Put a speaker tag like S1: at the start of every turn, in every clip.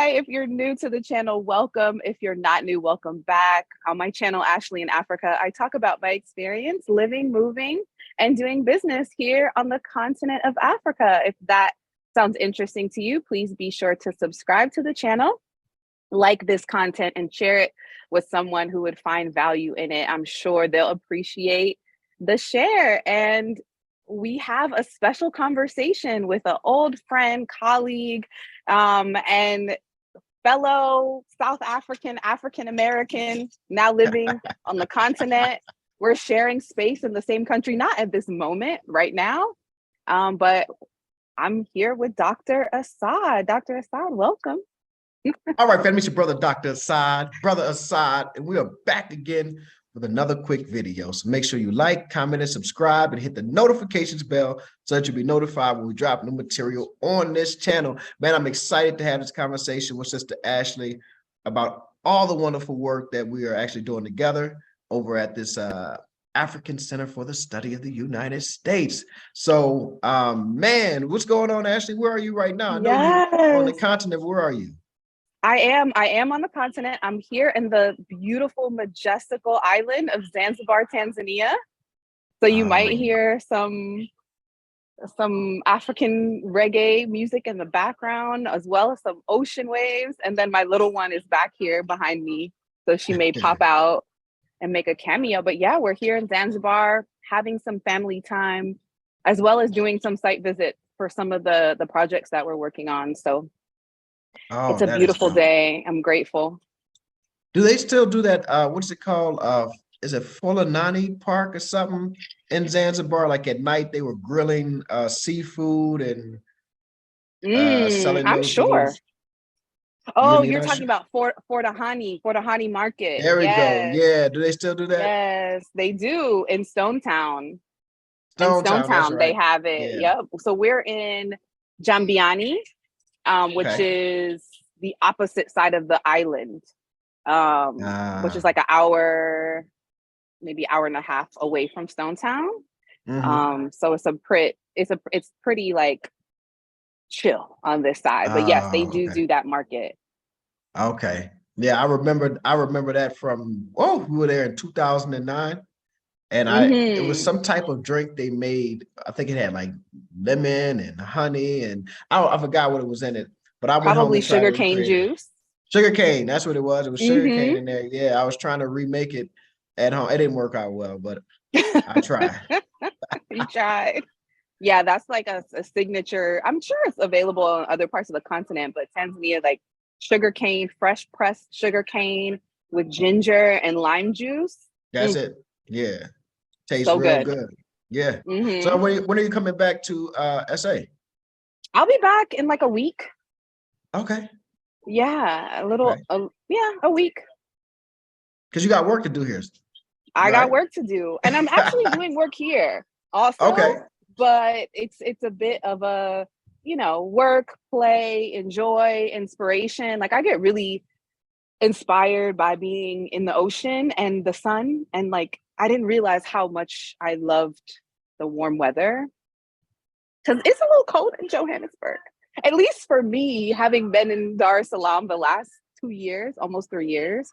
S1: Hi, if you're new to the channel, welcome. If you're not new, welcome back. On my channel, Ashley in Africa, I talk about my experience living, moving, and doing business here on the continent of Africa. If that sounds interesting to you, please be sure to subscribe to the channel, like this content, and share it with someone who would find value in it. I'm sure they'll appreciate the share. And we have a special conversation with an old friend, colleague, and fellow South African American, now living on the continent. We're sharing space in the same country, not at this moment right now, but I'm here with Dr. Assad. Dr. Assad, welcome.
S2: All right, family, it's your brother, Dr. Assad, and we are back again with another quick video. So make sure you like, comment, and subscribe, and hit the notifications bell so that you'll be notified when we drop new material on this channel. Man, I'm excited to have this conversation with Sister Ashley about all the wonderful work that we are actually doing together over at this African Center for the Study of the United States. So, man, what's going on, Ashley? Where are you right now? I know you're on the continent. Where are you?
S1: I am on the continent. I'm here in the beautiful, majestical island of Zanzibar, Tanzania. So you might hear some African reggae music in the background, as well as some ocean waves. And then my little one is back here behind me, so she may pop out and make a cameo. But yeah, we're here in Zanzibar, having some family time, as well as doing some site visits for some of the projects that we're working on. So it's a beautiful day. I'm grateful.
S2: Do they still do that? What's it called? Is it Fulanani Park or something in Zanzibar? Like at night, they were grilling seafood and selling.
S1: I'm sure.
S2: Little...
S1: Oh, you're talking about Fortahani Market.
S2: There we go. Yeah. Do they still do that?
S1: Yes, they do in Stonetown.
S2: Right.
S1: They have it. Yeah. Yep. So we're in Jambiani, which is the opposite side of the island, which is like an hour, maybe hour and a half away from Stonetown. So it's pretty like chill on this side, but yes, they do that market.
S2: Okay. Yeah, I remember that from we were there in 2009. And it was some type of drink they made. I think it had like lemon and honey, and I forgot what it was in it. But I went home and
S1: sugarcane juice.
S2: Sugarcane, that's what it was. It was sugarcane in there. Yeah, I was trying to remake it at home. It didn't work out well, but I tried.
S1: You tried. Yeah, that's like a signature. I'm sure it's available in other parts of the continent, but Tanzania, like sugarcane, fresh pressed sugarcane with ginger and lime juice.
S2: That's it. Yeah. Tastes
S1: so
S2: real good. Yeah. So when are you coming back to SA?
S1: I'll be back in like a week.
S2: Okay.
S1: Yeah, a week.
S2: Because you got work to do here.
S1: I got work to do, and I'm actually doing work here also.
S2: Okay.
S1: But it's a bit of a, work, play, enjoy, inspiration. Like I get really inspired by being in the ocean and the sun, and like I didn't realize how much I loved the warm weather, because it's a little cold in Johannesburg, at least for me, having been in Dar es Salaam the last 2 years, almost 3 years.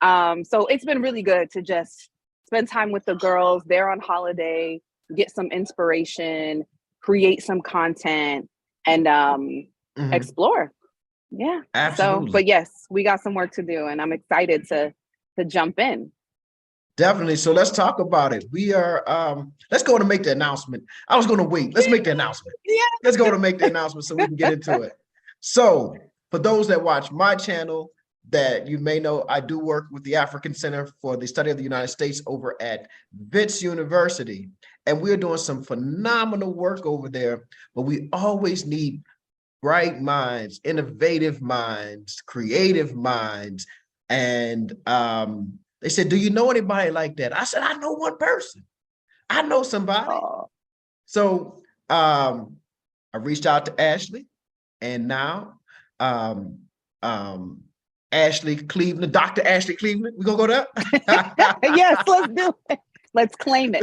S1: So it's been really good to just spend time with the girls. They're on holiday, get some inspiration, create some content, and explore. Yeah.
S2: Absolutely.
S1: So, but yes, we got some work to do, and I'm excited to jump in.
S2: Definitely. So let's talk about it. We are let's go and make the announcement. I was going to wait. Let's make the announcement.
S1: Yeah.
S2: Let's go and make the announcement so we can get into it. So for those that watch my channel, that you may know, I do work with the African Center for the Study of the United States over at Wits University. And we're doing some phenomenal work over there, but we always need bright minds, innovative minds, creative minds. And they said, do you know anybody like that? I said, I know one person. I know somebody. So I reached out to Ashley, and now Ashley Cleveland, Dr. Ashley Cleveland. We gonna go there?
S1: Yes, let's do it. Let's claim it.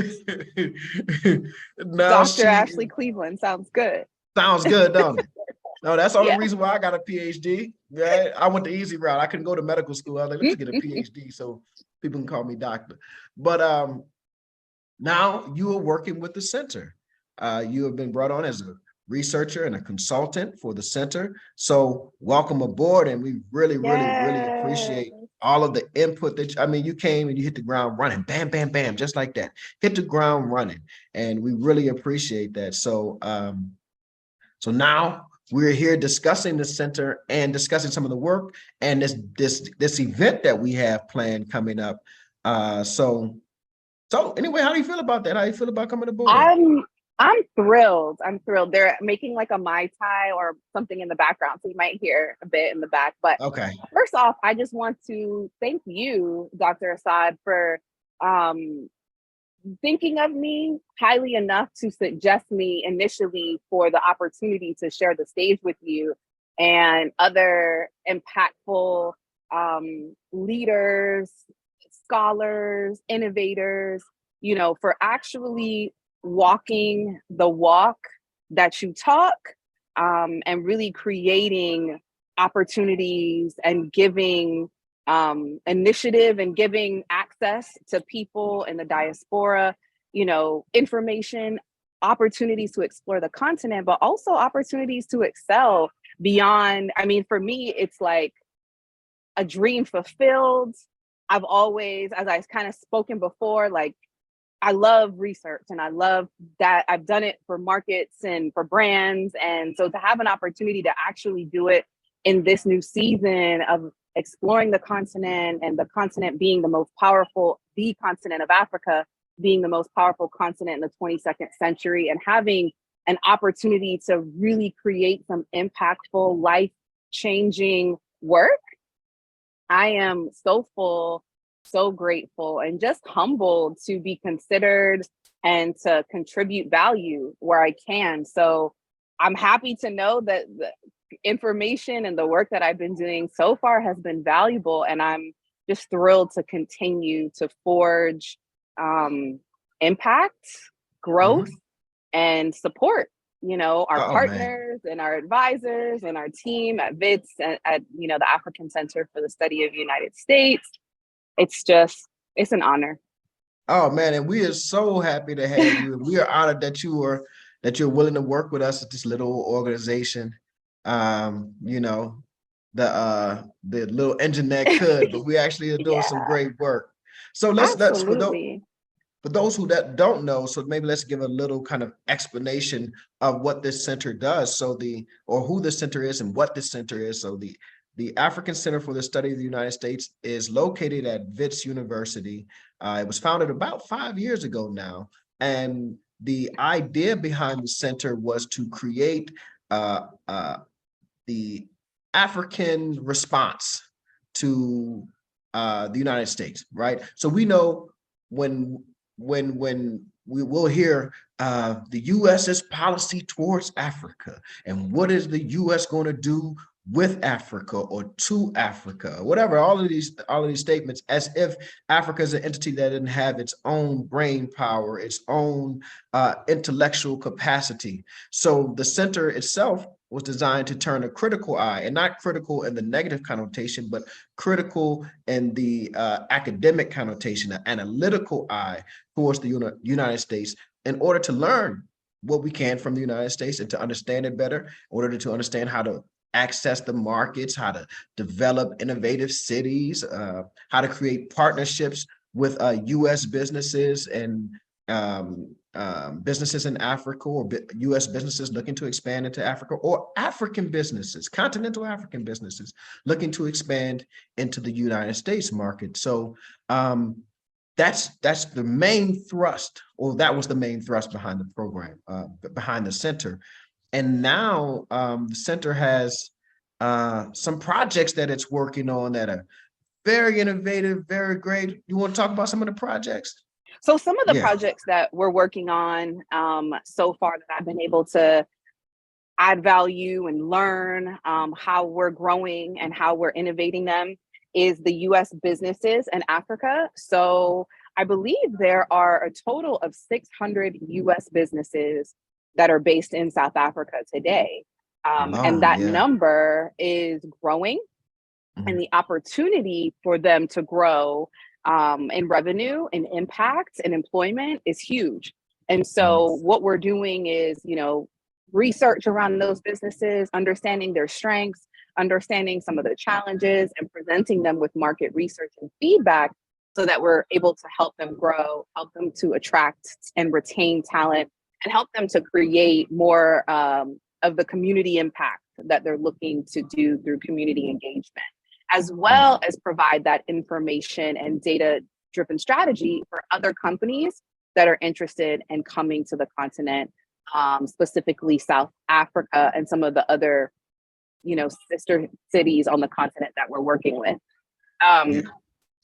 S1: Dr. Ashley Cleveland sounds good.
S2: Sounds good, don't it? No, that's all the
S1: Yeah.
S2: reason why I got a PhD. Right? I went the easy route. I couldn't go to medical school. I was like, let's get a PhD so people can call me doctor. But now you are working with the center. You have been brought on as a researcher and a consultant for the center. So welcome aboard. And we really, really, really
S1: Yes.
S2: appreciate all of the input that, I mean, you came and you hit the ground running, bam, bam, bam, just like that. Hit the ground running. And we really appreciate that. So, so now we're here discussing the center and discussing some of the work and this event that we have planned coming up. So anyway, how do you feel about that? How do you feel about coming aboard?
S1: I'm thrilled. I'm thrilled. They're making like a Mai Tai or something in the background, so you might hear a bit in the back. But
S2: Okay.
S1: first off, I just want to thank you, Dr. Assad, for thinking of me highly enough to suggest me initially for the opportunity to share the stage with you and other impactful leaders, scholars, innovators, you know, for actually walking the walk that you talk, and really creating opportunities and giving initiative and giving access to people in the diaspora, you know, information, opportunities to explore the continent, but also opportunities to excel beyond. I mean, for me, it's like a dream fulfilled. I've always, as I kind of spoken before, like I love research and I love that I've done it for markets and for brands. And so to have an opportunity to actually do it in this new season of exploring the continent and the continent being the most powerful, the continent of Africa being the most powerful continent in the 22nd century, and having an opportunity to really create some impactful, life-changing work, I am so full, so grateful, and just humbled to be considered and to contribute value where I can. So I'm happy to know that the information and the work that I've been doing so far has been valuable, and I'm just thrilled to continue to forge impact, growth, and support, you know, our
S2: Oh man.
S1: partners and our advisors and our team at WITS and at, you know, the African Center for the Study of the United States. It's an honor.
S2: Oh man, and we are so happy to have you. And we are honored that you're willing to work with us at this little organization. You know, the little engine that could, but we actually are doing some
S1: Yeah,
S2: great work. So let's
S1: absolutely.
S2: for those who that don't know, so maybe let's give a little kind of explanation of what this center does. Or who the center is and what this center is. So the African Center for the Study of the United States is located at Wits University. It was founded about 5 years ago now. And the idea behind the center was to create the African response to the United States, right? So we know when we will hear the US's policy towards Africa and what is the US going to do with Africa or to Africa, whatever, all of these statements, as if Africa is an entity that didn't have its own brain power, its own intellectual capacity. So the center itself was designed to turn a critical eye, and not critical in the negative connotation, but critical in the academic connotation, an analytical eye towards the United States, in order to learn what we can from the United States and to understand it better, in order to understand how to access the markets, how to develop innovative cities, how to create partnerships with U.S. businesses and businesses in Africa, or U.S. businesses looking to expand into Africa, or African businesses, continental African businesses looking to expand into the United States market. So that's the main thrust, or that was the main thrust behind the program, behind the center. And now the center has some projects that it's working on that are very innovative, very great. You want to talk about some of the projects?
S1: So some of the
S2: Yeah.
S1: projects that we're working on so far that I've been able to add value and learn how we're growing and how we're innovating them is the US businesses in Africa. So I believe there are a total of 600 US businesses that are based in South Africa today. And
S2: Oh,
S1: that
S2: yeah.
S1: number is growing, and the opportunity for them to grow in revenue and impact and employment is huge. And so what we're doing is, research around those businesses, understanding their strengths, understanding some of the challenges, and presenting them with market research and feedback so that we're able to help them grow, help them to attract and retain talent, and help them to create more of the community impact that they're looking to do through community engagement, as well as provide that information and data-driven strategy for other companies that are interested in coming to the continent, specifically South Africa and some of the other, sister cities on the continent that we're working with.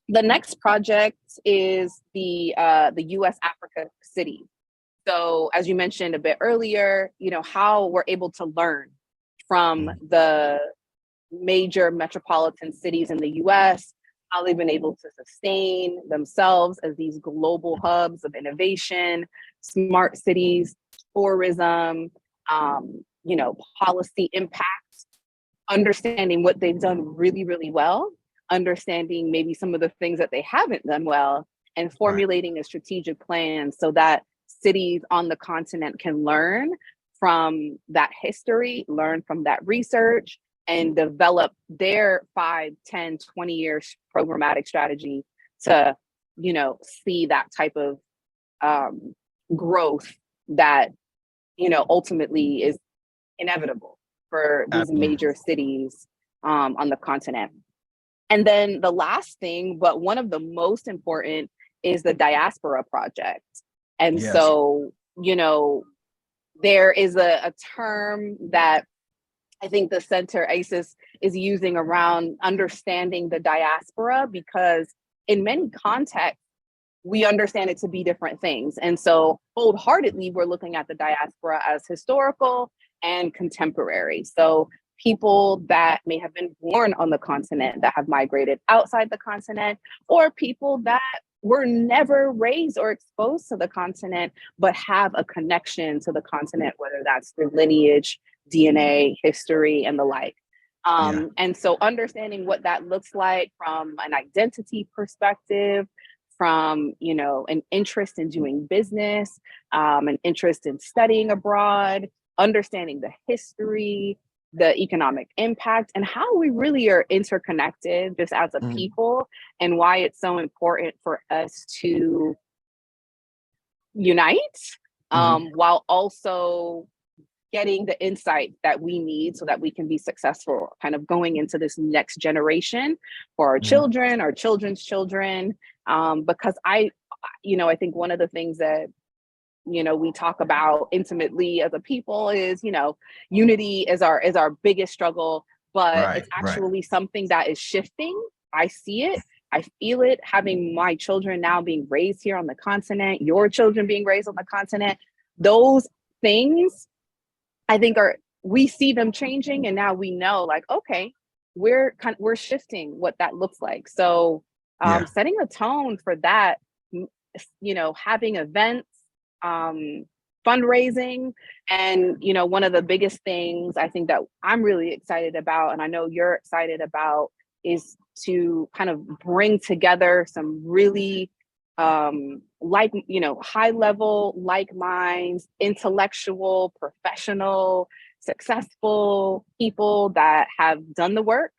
S1: The next project is the U.S. Africa city. So as you mentioned a bit earlier, how we're able to learn from the major metropolitan cities in the US, how they've been able to sustain themselves as these global hubs of innovation, smart cities, tourism, policy impacts, understanding what they've done really, really well, understanding maybe some of the things that they haven't done well, and formulating a strategic plan so that cities on the continent can learn from that history, learn from that research, and develop their 5, 10, 20 years programmatic strategy to, see that type of growth that, ultimately is inevitable for these major cities on the continent. And then the last thing, but one of the most important, is the Diaspora Project. And so, there is a term that I think the center ACSUS is using around understanding the diaspora, because in many contexts, we understand it to be different things. And so wholeheartedly, we're looking at the diaspora as historical and contemporary. So people that may have been born on the continent that have migrated outside the continent, or people that were never raised or exposed to the continent, but have a connection to the continent, whether that's through lineage, DNA, history, and the like. And so understanding what that looks like from an identity perspective, from, an interest in doing business, an interest in studying abroad, understanding the history, the economic impact, and how we really are interconnected just as a people, and why it's so important for us to unite, while also getting the insight that we need so that we can be successful kind of going into this next generation for our children, our children's children. Because I think one of the things that, we talk about intimately as a people is, unity is our biggest struggle, but it's actually something that is shifting. I see it. I feel it, having my children now being raised here on the continent, your children being raised on the continent. Those things, I think, we see them changing, and now we know, like, okay, we're shifting what that looks like. So setting a tone for that, having events, fundraising, and one of the biggest things I think that I'm really excited about, and I know you're excited about, is to kind of bring together some really high level, like minds, intellectual, professional, successful people that have done the work,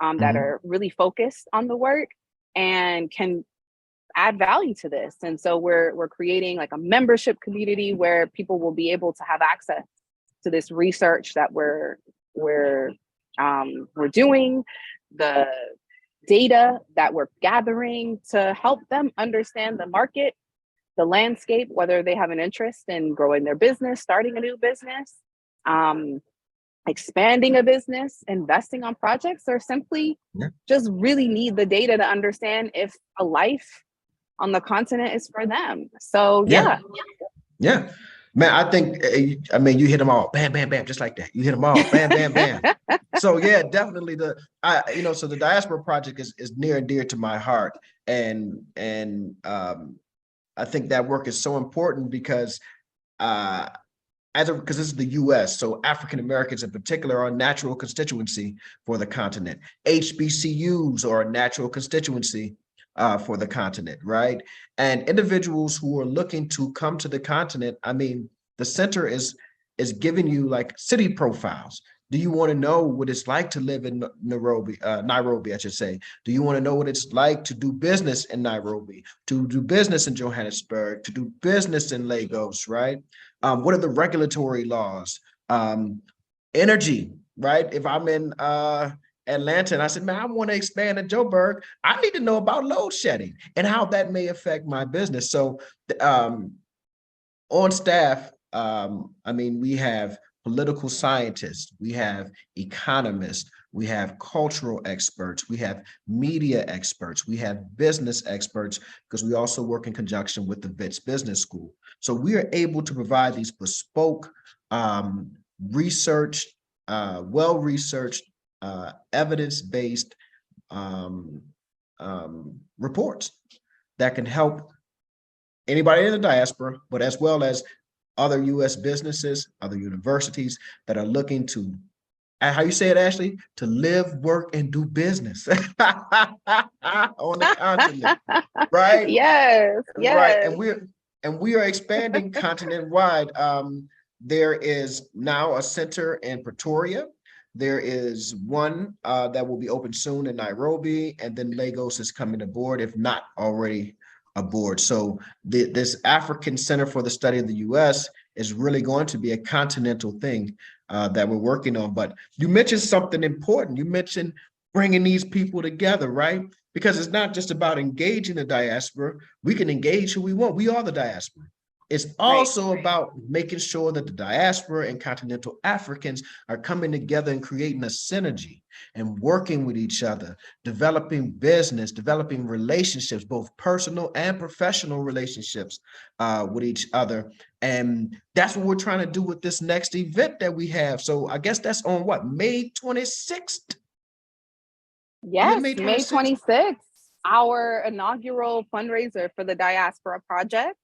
S1: that are really focused on the work and can add value to this. And so we're creating like a membership community where people will be able to have access to this research that we're doing, the data that we're gathering to help them understand the market, the landscape, whether they have an interest in growing their business, starting a new business, expanding a business, investing on projects, or simply just really need the data to understand if a life on the continent is for them. So yeah.
S2: Man, I think, you hit them all, bam, bam, bam, just like that. You hit them all, bam, bam, bam. So yeah, definitely so the Diaspora Project is near and dear to my heart. And I think that work is so important because because this is the US, so African Americans in particular are a natural constituency for the continent. HBCUs are a natural constituency for the continent, right? And individuals who are looking to come to the continent, I mean, the center is giving you like city profiles. Do you want to know what it's like to live in Nairobi, I should say? Do you want to know what it's like to do business in Nairobi, to do business in Johannesburg, to do business in Lagos, right? What are the regulatory laws? Energy, right? If I'm in Atlanta and I said, man, I want to expand to Joburg, I need to know about load shedding and how that may affect my business. So on staff, I mean, we have political scientists, we have economists, we have cultural experts, we have media experts, we have business experts, because we also work in conjunction with the Wits Business School. So we are able to provide these bespoke, research, well-researched, evidence-based reports that can help anybody in the diaspora, but as well as other U.S. businesses, other universities that are looking to, how you say it, Ashley, to live, work, and do business on the continent, right?
S1: Yes, yes.
S2: Right, and we are expanding continent-wide. There is now a center in Pretoria. There is one that will be open soon in Nairobi, and then Lagos is coming aboard, if not already aboard. So this African Center for the Study of the U.S. is really going to be a continental thing that we're working on. But you mentioned something important. You mentioned bringing these people together, right? Because it's not just about engaging the diaspora. We can engage who we want. We are the diaspora. It's also about making sure that the diaspora and continental Africans are coming together and creating a synergy and working with each other, developing business, developing relationships, both personal and professional relationships with each other. And that's what we're trying to do with this next event that we have. So I guess that's on what, May 26th?
S1: Yes, May 26th, our inaugural fundraiser for the Diaspora Project.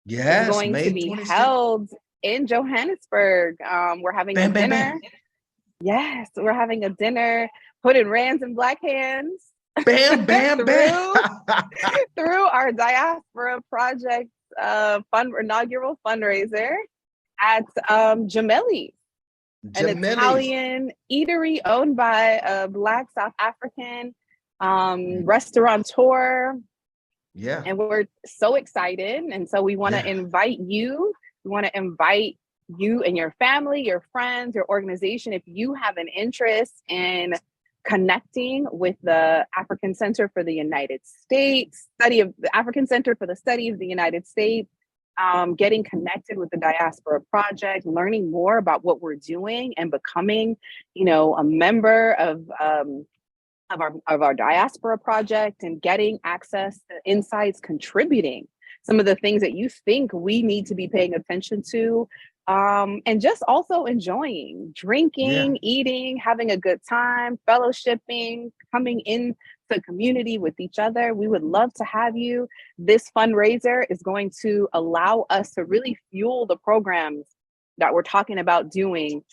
S2: Yes,
S1: is going
S2: May
S1: to be
S2: 26th.
S1: held in Johannesburg. We're having a dinner. Yes, we're having a dinner, putting rands in black hands.
S2: Bam, bam, bam.
S1: through our Diaspora Project inaugural fundraiser at Gemelli's, an Italian eatery owned by a Black South African restaurateur.
S2: Yeah.
S1: And we're so excited. And so we want to invite you. We want to invite you and your family, your friends, your organization. If you have an interest in connecting with the African Center for the United States, the African Center for the Study of the United States, getting connected with the Diaspora Project, learning more about what we're doing and becoming, a member of our Diaspora Project and getting access to insights, contributing some of the things that you think we need to be paying attention to, and just also enjoying, drinking, eating, having a good time, fellowshipping, coming in the community with each other. We would love to have you. This fundraiser is going to allow us to really fuel the programs that we're talking about doing.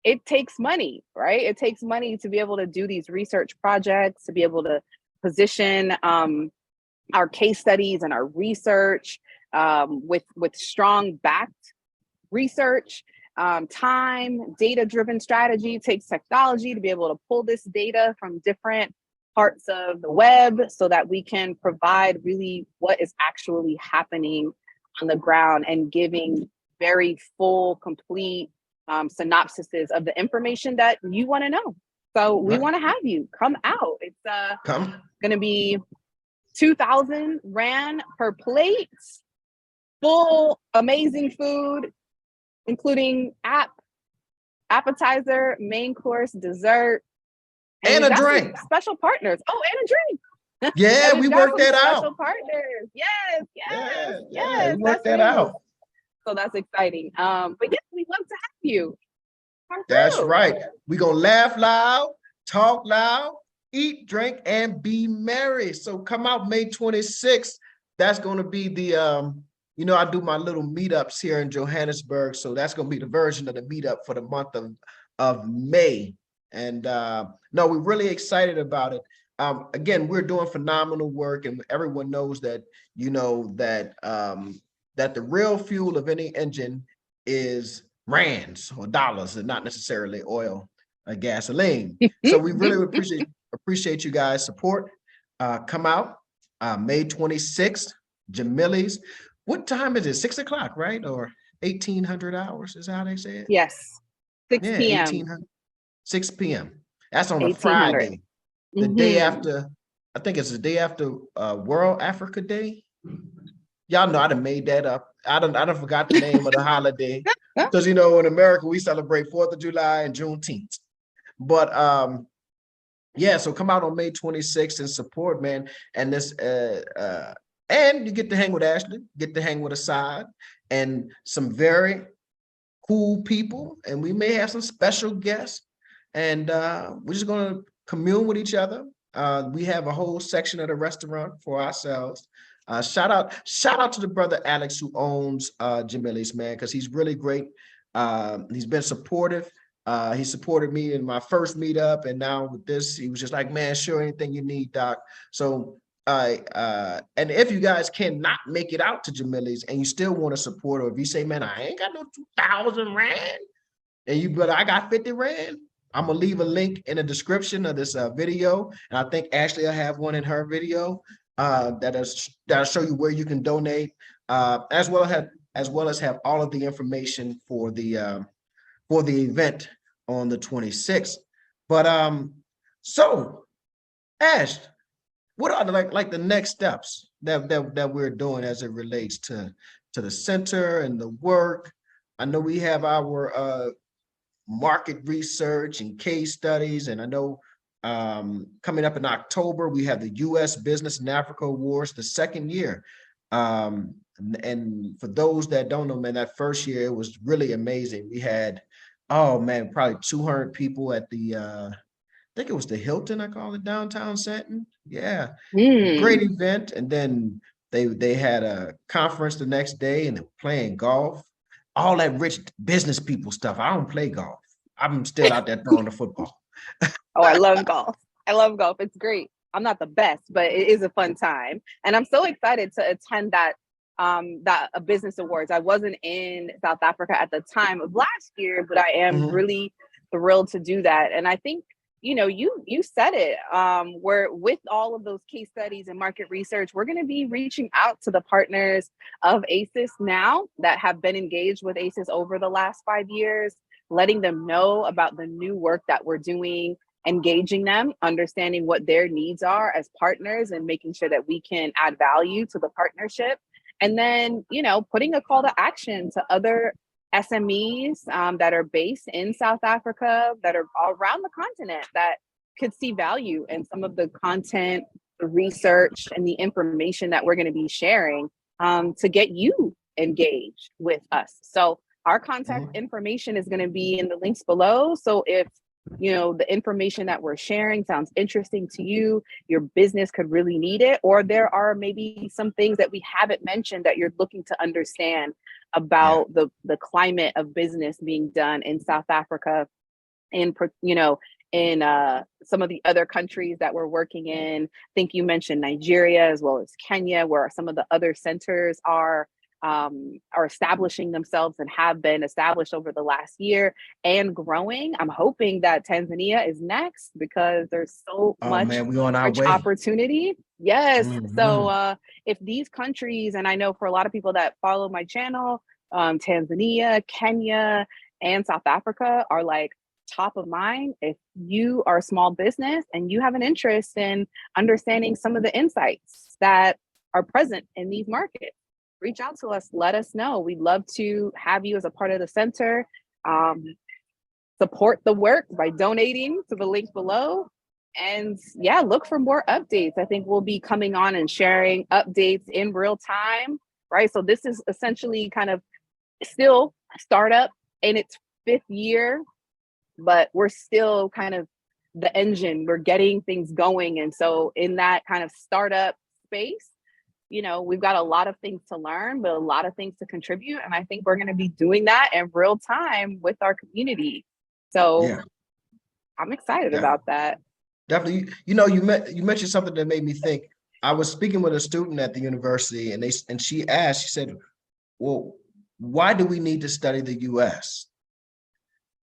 S1: It takes money, right? It takes money to be able to do these research projects, to be able to position our case studies and our research with strong backed research, time, data-driven strategy. It takes technology to be able to pull this data from different parts of the web so that we can provide really what is actually happening on the ground and giving very full, complete synopsises of the information that you want to know. So we want to have you come out. It's going to be 2,000 rand per plate, full amazing food, including appetizer, main course, dessert,
S2: and a drink.
S1: Special partners. Oh, and a drink.
S2: Yeah, we worked that out.
S1: Special partners. Yes.
S2: We worked that out.
S1: So that's exciting. But yes, we'd love to have you.
S2: That's right. We're going to laugh loud, talk loud, eat, drink, and be merry. So come out May 26th. That's going to be the I do my little meetups here in Johannesburg. So that's going to be the version of the meetup for the month of May. And no, we're really excited about it. Again, we're doing phenomenal work, and everyone knows that, that the real fuel of any engine is rands or dollars, and not necessarily oil or gasoline. So we really appreciate you guys' support. Come out May 26th, Jamili's. What time is it? 6 o'clock, right? Or 1800 hours is how they say it?
S1: Yes, 6
S2: Yeah,
S1: p.m.
S2: 1800, 6 p.m. That's on a
S1: 1800.
S2: Friday, the day after, I think it's the day after World Africa Day. Y'all know I done made that up. I done forgot the name of the holiday. Because, in America, we celebrate 4th of July and Juneteenth. But yeah, so come out on May 26th and support, man. And this and you get to hang with Ashley, get to hang with Assad and some very cool people. And we may have some special guests. And we're just gonna commune with each other. We have a whole section of the restaurant for ourselves. Shout out to the brother Alex who owns Jamili's, man, because he's really great. He's been supportive. He supported me in my first meetup, and now with this, he was just like, man, sure, anything you need, Doc. So and if you guys cannot make it out to Jamili's and you still want to support, or if you say, man, I ain't got no 2,000 Rand, and but I got 50 Rand, I'm gonna leave a link in the description of this video, and I think Ashley will have one in her video that'll show you where you can donate, as well as have all of the information for the event on the 26th. But so Ash, what are like the next steps that we're doing as it relates to the center and the work? I know we have our market research and case studies, and I know coming up in October we have the U.S. Business in Africa Awards, the second year. And for those that don't know, man, that first year it was really amazing. We had, oh man, probably 200 people at the I think it was the Hilton, I call it, downtown Santon. Yeah, great event. And then they had a conference the next day, and they were playing golf, all that rich business people stuff. I don't play golf. I'm still out there throwing the football.
S1: Oh, I love golf. I love golf. It's great. I'm not the best, but it is a fun time. And I'm so excited to attend that business awards. I wasn't in South Africa at the time of last year, but I am really thrilled to do that. And I think, you said it, we're with all of those case studies and market research, we're going to be reaching out to the partners of ACSUS now that have been engaged with ACSUS over the last 5 years, letting them know about the new work that we're doing, engaging them, understanding what their needs are as partners, and making sure that we can add value to the partnership. And then, putting a call to action to other SMEs that are based in South Africa, that are all around the continent, that could see value in some of the content, the research, and the information that we're going to be sharing to get you engaged with us. So our contact information is going to be in the links below. So if the information that we're sharing sounds interesting to you, your business could really need it, or there are maybe some things that we haven't mentioned that you're looking to understand about the climate of business being done in South Africa, in some of the other countries that we're working in. I think you mentioned Nigeria as well as Kenya, where some of the other centers are establishing themselves and have been established over the last year and growing. I'm hoping that Tanzania is next because there's so much
S2: we on our
S1: rich
S2: way.
S1: opportunity. Yes. So if these countries, and I know for a lot of people that follow my channel, Tanzania, Kenya, and South Africa are like top of mind. If you are a small business and you have an interest in understanding some of the insights that are present in these markets, reach out to us, let us know. We'd love to have you as a part of the center. Support the work by donating to the link below. And yeah, look for more updates. I think we'll be coming on and sharing updates in real time, right? So this is essentially kind of still a startup in its 5th year, but we're still kind of the engine. We're getting things going. And so in that kind of startup space, you know, we've got a lot of things to learn, but a lot of things to contribute. And I think we're going to be doing that in real time with our community. So
S2: Yeah,
S1: I'm excited
S2: definitely.
S1: about that.
S2: Definitely. You know, you mentioned something that made me think. I was speaking with a student at the university, and she said, well, why do we need to study the US?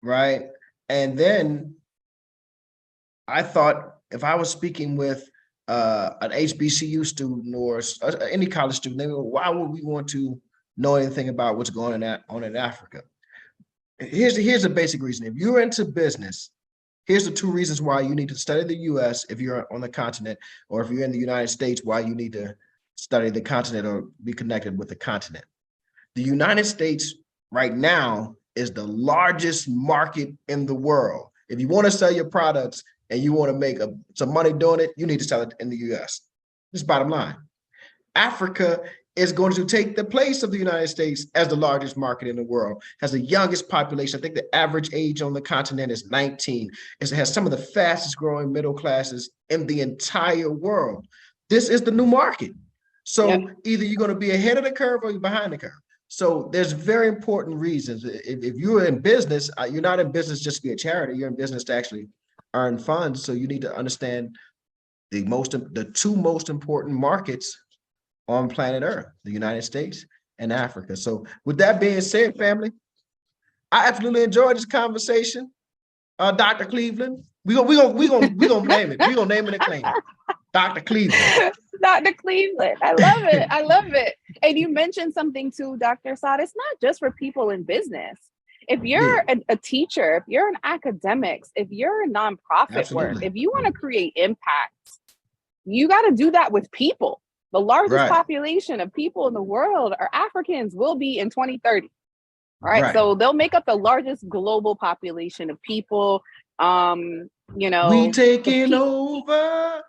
S2: Right. And then I thought, if I was speaking with an HBCU student or any college student, they would, why would we want to know anything about what's going on in Africa? Here's the basic reason. If you're into business, here's the two reasons why you need to study the US if you're on the continent, or if you're in the United States, why you need to study the continent or be connected with the continent. The United States right now is the largest market in the world. If you want to sell your products and you want to make some money doing it, you need to sell it in the US. This is bottom line. Africa is going to take the place of the United States as the largest market in the world, has the youngest population. I think the average age on the continent is 19. It has some of the fastest growing middle classes in the entire world. This is the new market. So either you're going to be ahead of the curve or you're behind the curve. So there's very important reasons. If you're in business, you're not in business just to be a charity. You're in business to actually earn funds. So you need to understand the two most important markets on planet Earth, the United States and Africa. So with that being said, family, I absolutely enjoyed this conversation. Dr. Cleveland, we gonna name it. We gonna name it and claim it. Dr. Cleveland.
S1: Dr. Cleveland. I love it. I love it. And you mentioned something too, Dr. Saad. It's not just for people in business. If you're a teacher, if you're an academics, if you're a nonprofit work, if you want to create impact, you got to do that with people. The largest population of people in the world are Africans, will be in 2030. All right. So they'll make up the largest global population of people. You know,
S2: we taking over.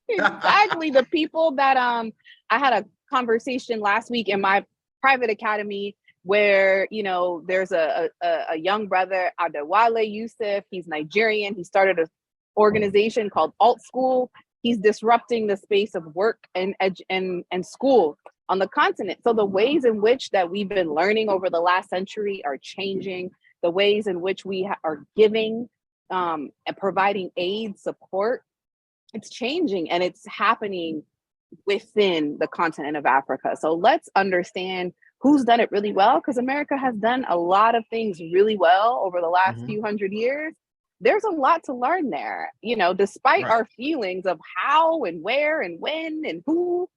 S1: Exactly. The people that I had a conversation last week in my private academy where, you know, there's a young brother, Adewale Yusuf. He's Nigerian. He started an organization called Alt School. He's disrupting the space of work and school on the continent. So the ways in which that we've been learning over the last century are changing. The ways in which we are giving and providing aid, support, it's changing, and it's happening within the continent of Africa. So let's understand who's done it really well, because America has done a lot of things really well over the last few hundred years. There's a lot to learn there, you know, despite our feelings of how and where and when and who.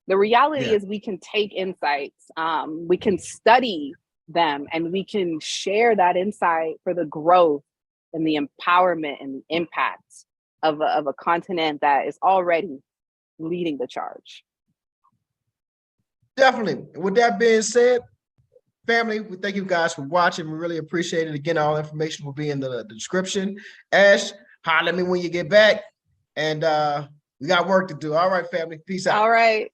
S1: The reality is we can take insights, we can study them, and we can share that insight for the growth and the empowerment and the impact of a continent that is already leading the charge.
S2: Definitely. With that being said, family, we thank you guys for watching. We really appreciate it. Again, all information will be in the description. Ash, holler at me when you get back. And we got work to do. All right, family. Peace out.
S1: All right.